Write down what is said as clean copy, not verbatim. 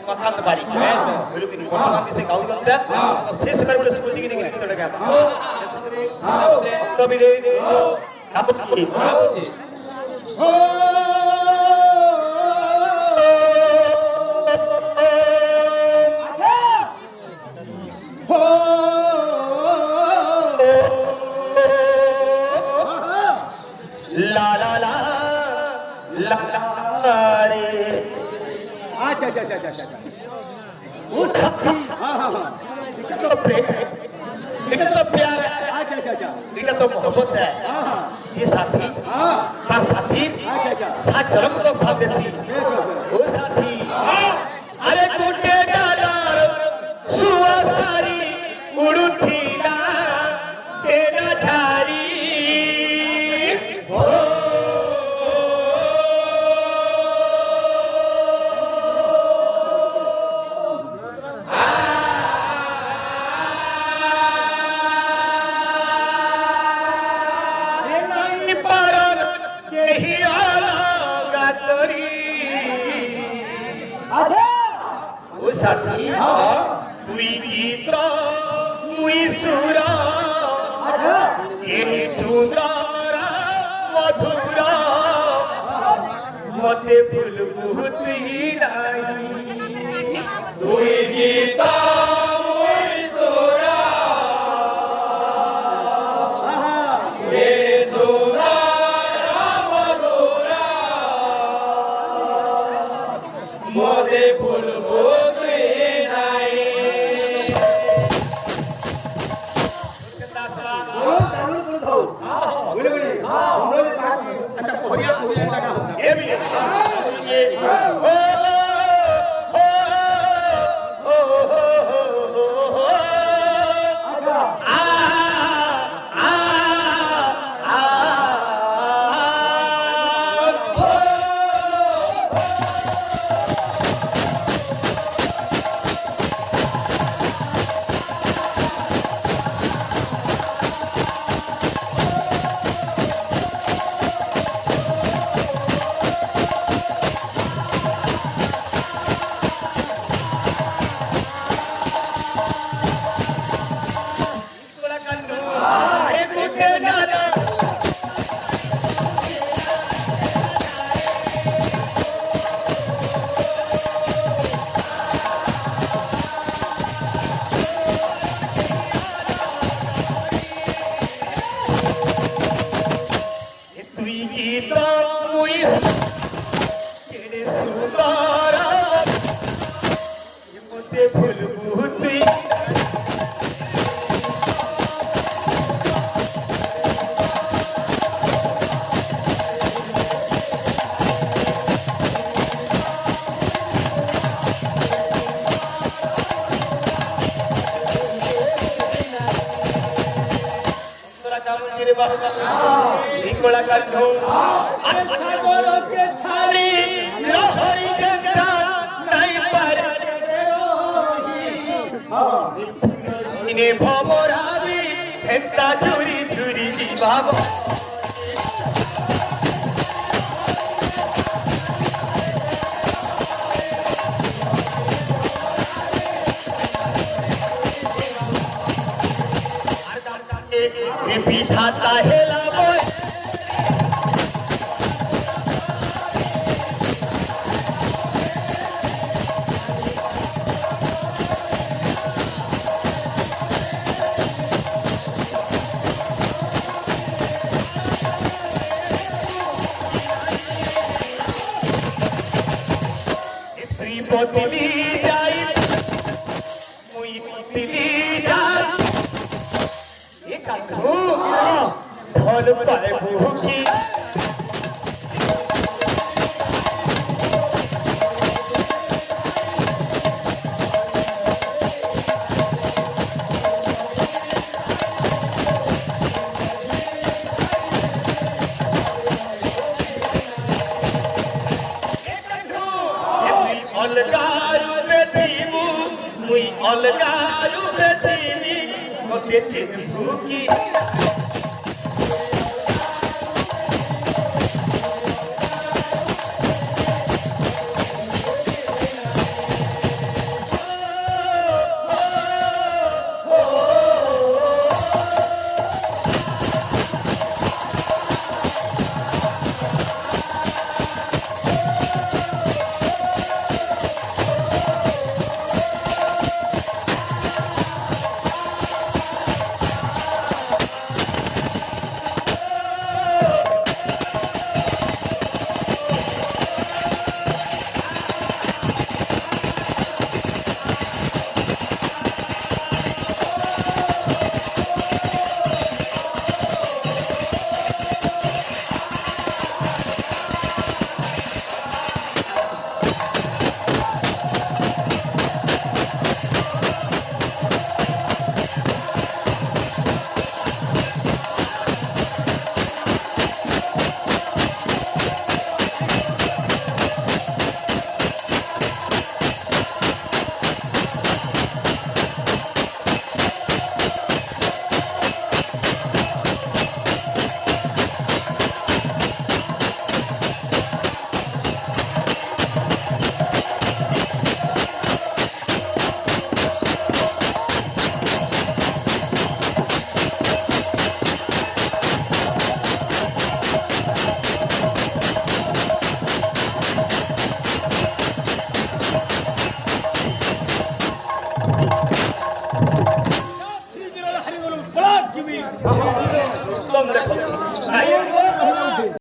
मकान बारी बोलो कि वर्तमान से गाँव जनता शेष बार बोले स्कूल जी की निकली तो लगा तो भी दे आप की ला ला ला ला रे अच्छा अच्छा अच्छा अच्छा वो साथी हाँ हाँ हाँ इतना तो प्रेम है इतना तो प्यार है अच्छा अच्छा अच्छा इतना तो मोहब्बत है हाँ हाँ ये साथी हाँ हाँ साथी अच्छा अच्छा साथ जन्म तो साथ देसी वो साथी अरे कुटे डालार सुआ सारी उड़ुठी ना तेरा झारी साथी तुई गीत मुई सुरा ये सुंदरा मधुरा मते फूल बुहती नाई तुई गीत मुई सुरा ये सुंदरा मधुरा मते फूल सिंगला कंठो सागर के छाड़ी लहरी गंगा नहीं पर इने भवरावी हेता चुरी चुरी बाबा पीठा चाहेला बोय त्रिपति जाई मुई तिली जाई ये काकू ढोल पाए भूखी अलगारू बेटीबू मुई अलगारू बेटीनी मते चिन भूखी